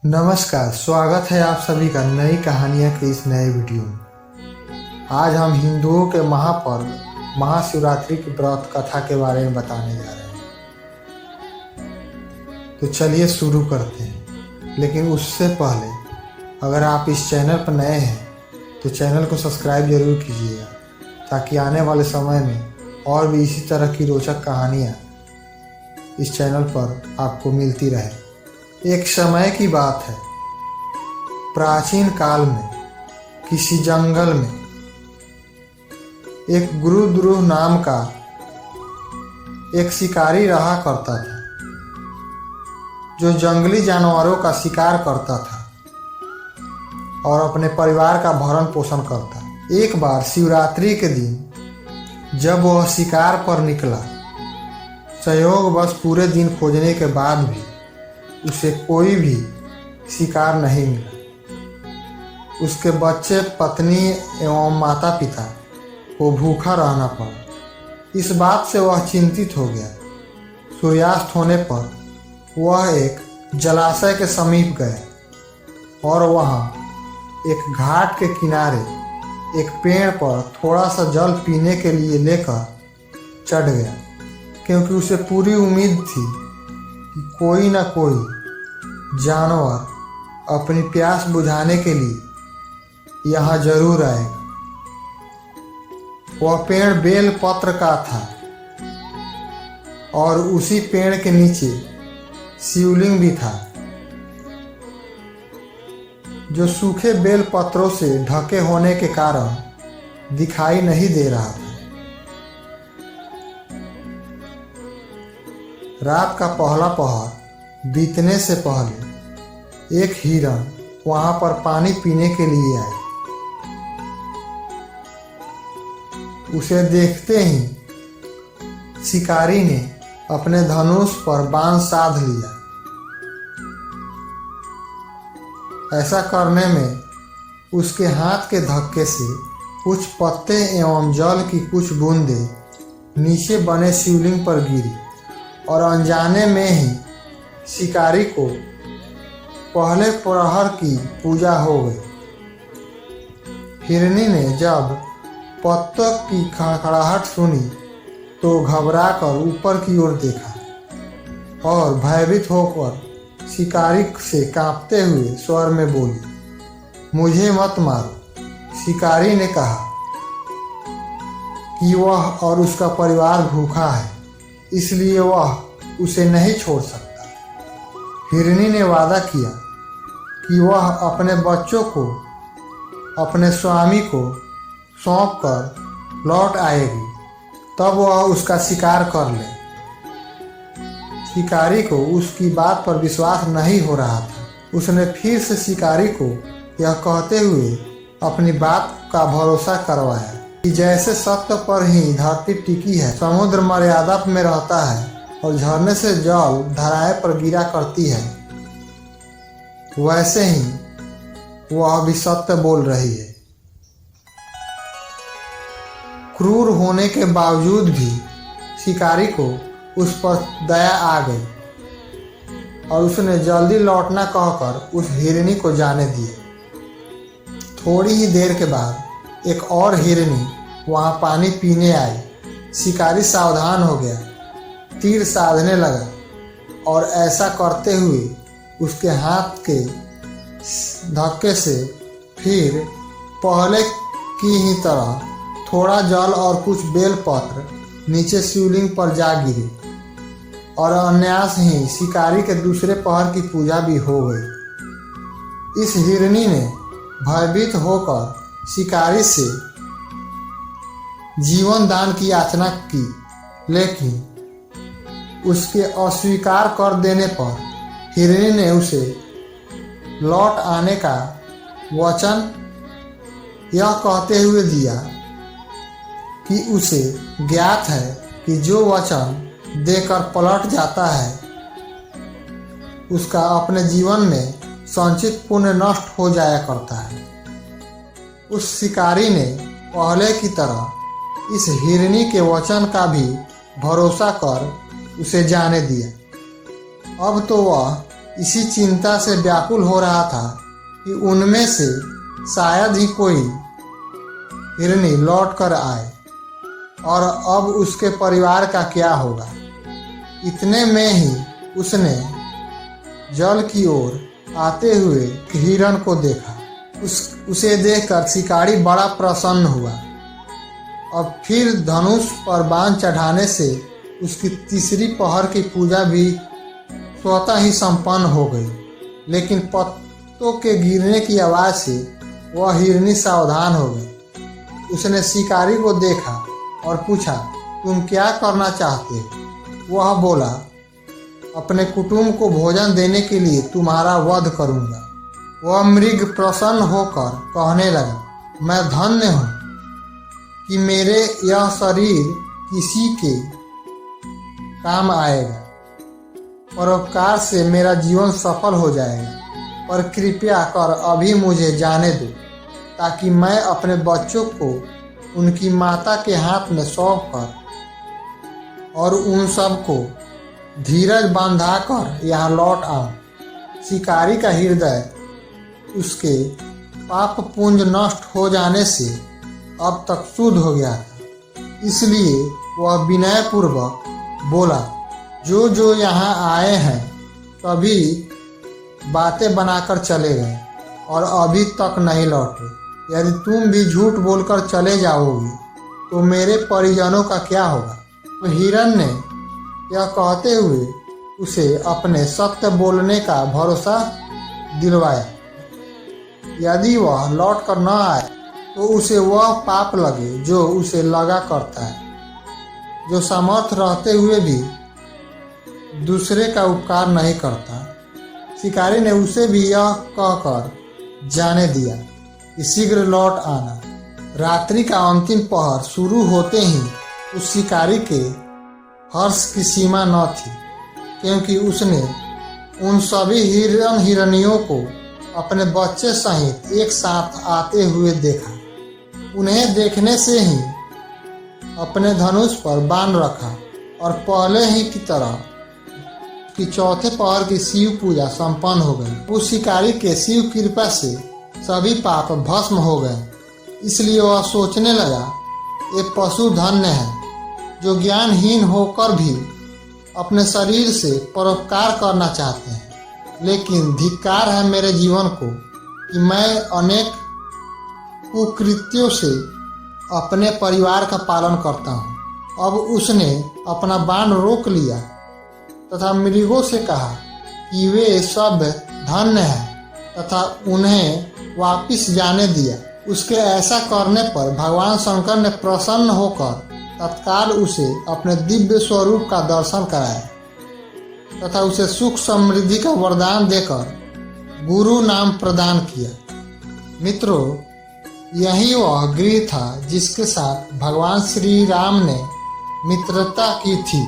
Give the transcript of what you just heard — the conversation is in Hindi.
नमस्कार, स्वागत है आप सभी का नई कहानियाँ के इस नए वीडियो में। आज हम हिंदुओं के महापर्व महाशिवरात्रि की व्रत कथा के बारे में बताने जा रहे हैं। तो चलिए शुरू करते हैं, लेकिन उससे पहले अगर आप इस चैनल पर नए हैं तो चैनल को सब्सक्राइब जरूर कीजिएगा, ताकि आने वाले समय में और भी इसी तरह की रोचक कहानियाँ इस चैनल पर आपको मिलती रहे। एक समय की बात है, प्राचीन काल में किसी जंगल में एक गुरुद्रुह नाम का एक शिकारी रहा करता था, जो जंगली जानवरों का शिकार करता था और अपने परिवार का भरण पोषण करता। एक बार शिवरात्रि के दिन जब वह शिकार पर निकला, संयोगवश पूरे दिन खोजने के बाद भी उसे कोई भी शिकार नहीं मिला। उसके बच्चे, पत्नी एवं माता पिता को भूखा रहना पड़ा। इस बात से वह चिंतित हो गया। सूर्यास्त होने पर वह एक जलाशय के समीप गए और वहां एक घाट के किनारे एक पेड़ पर थोड़ा सा जल पीने के लिए लेकर चढ़ गया, क्योंकि उसे पूरी उम्मीद थी कि कोई न कोई जानवर अपनी प्यास बुझाने के लिए यहाँ जरूर आएगा। वह पेड़ बेल पत्र का था और उसी पेड़ के नीचे शिवलिंग भी था, जो सूखे बेल पत्रों से ढके होने के कारण दिखाई नहीं दे रहा था। रात का पहला पहर बीतने से पहले एक हिरण वहां पर पानी पीने के लिए आया। उसे देखते ही शिकारी ने अपने धनुष पर बाण साध लिया। ऐसा करने में उसके हाथ के धक्के से कुछ पत्ते एवं जल की कुछ बूंदें नीचे बने शिवलिंग पर गिरी और अनजाने में ही शिकारी को पहले प्रहर की पूजा हो गई। हिरनी ने जब पत्तों की खड़खड़ाहट सुनी तो घबराकर ऊपर की ओर देखा और भयभीत होकर शिकारी से कांपते हुए स्वर में बोली, मुझे मत मारो। शिकारी ने कहा कि वह और उसका परिवार भूखा है, इसलिए वह उसे नहीं छोड़ सकता। हिरनी ने वादा किया कि वह अपने बच्चों को अपने स्वामी को सौंप कर लौट आएगी, तब वह उसका शिकार कर ले। शिकारी को उसकी बात पर विश्वास नहीं हो रहा था। उसने फिर से शिकारी को यह कहते हुए अपनी बात का भरोसा करवाया कि जैसे सत्य पर ही धरती टिकी है, समुद्र मर्यादा में रहता है और झरने से जल धाराएं पर गिरा करती है, वैसे ही वह भी सत्य बोल रही है। क्रूर होने के बावजूद भी शिकारी को उस पर दया आ गई और उसने जल्दी लौटना कहकर उस हिरनी को जाने दिया। थोड़ी ही देर के बाद एक और हिरनी वहां पानी पीने आई। शिकारी सावधान हो गया, तीर साधने लगा और ऐसा करते हुए उसके हाथ के धक्के से फिर पहले की ही तरह थोड़ा जल और कुछ बेल पत्र नीचे शिवलिंग पर जा गिरे और अनायास ही शिकारी के दूसरे पहर की पूजा भी हो गई। इस हिरनी ने भयभीत होकर शिकारी से जीवन दान की याचना की, लेकिन उसके अस्वीकार कर देने पर हिरनी ने उसे लौट आने का वचन यह कहते हुए दिया कि उसे ज्ञात है कि जो वचन देकर पलट जाता है उसका अपने जीवन में संचित पुण्य नष्ट हो जाया करता है। उस शिकारी ने पहले की तरह इस हिरनी के वचन का भी भरोसा कर उसे जाने दिया। अब तो वह इसी चिंता से व्याकुल हो रहा था कि उनमें से शायद ही कोई हिरनी लौट कर आए और अब उसके परिवार का क्या होगा। इतने में ही उसने जल की ओर आते हुए हिरण को देखा। उसे देखकर शिकारी बड़ा प्रसन्न हुआ। अब फिर धनुष पर बाण चढ़ाने से उसकी तीसरी पहर की पूजा भी स्वतः ही संपन्न हो गई। लेकिन पत्तों के गिरने की आवाज़ से वह हिरनी सावधान हो गई। उसने शिकारी को देखा और पूछा, तुम क्या करना चाहते हो? वह बोला, अपने कुटुंब को भोजन देने के लिए तुम्हारा वध करूंगा। वह मृग प्रसन्न होकर कहने लगा, मैं धन्य हूँ कि मेरे यह शरीर किसी के काम आएगा। परोपकार से मेरा जीवन सफल हो जाएगा, पर कृपया कर अभी मुझे जाने दो ताकि मैं अपने बच्चों को उनकी माता के हाथ में सौंप कर और उन सबको धीरज बांधाकर यहाँ लौट आऊं। शिकारी का हृदय उसके पाप पुंज नष्ट हो जाने से अब तक शुद्ध हो गया था, इसलिए वह विनयपूर्वक बोला, जो यहाँ आए हैं सभी बातें बनाकर चले गए और अभी तक नहीं लौटे। यदि तुम भी झूठ बोलकर चले जाओगे तो मेरे परिजनों का क्या होगा? तो हिरण ने यह कहते हुए उसे अपने सत्य बोलने का भरोसा दिलवाया। यदि वह लौट कर न आए तो उसे वह पाप लगे जो उसे लगा करता है, जो सामर्थ्य रहते हुए भी दूसरे का उपकार नहीं करता। शिकारी ने उसे भी यह कहकर जाने दिया कि शीघ्र लौट आना। रात्रि का अंतिम पहर शुरू होते ही उस शिकारी के हर्ष की सीमा न थी, क्योंकि उसने उन सभी हिरनियों को अपने बच्चे सहित एक साथ आते हुए देखा। उन्हें देखने से ही अपने धनुष पर बाण रखा और पहले ही की तरह कि चौथे पहर की शिव पूजा संपन्न हो गई। उस शिकारी के शिव कृपा से सभी पाप भस्म हो गए। इसलिए वह सोचने लगा, ये पशु धन्य है जो ज्ञानहीन होकर भी अपने शरीर से परोपकार करना चाहते हैं। लेकिन धिक्कार है मेरे जीवन को कि मैं अनेक कुकृत्यों से अपने परिवार का पालन करता हूँ। अब उसने अपना बाण रोक लिया तथा मृगों से कहा कि वे सब धन्य हैं तथा उन्हें वापिस जाने दिया। उसके ऐसा करने पर भगवान शंकर ने प्रसन्न होकर तत्काल उसे अपने दिव्य स्वरूप का दर्शन कराया तथा उसे सुख समृद्धि का वरदान देकर गुरु नाम प्रदान किया। मित्रों, यही वह गृह था जिसके साथ भगवान श्री राम ने मित्रता की थी।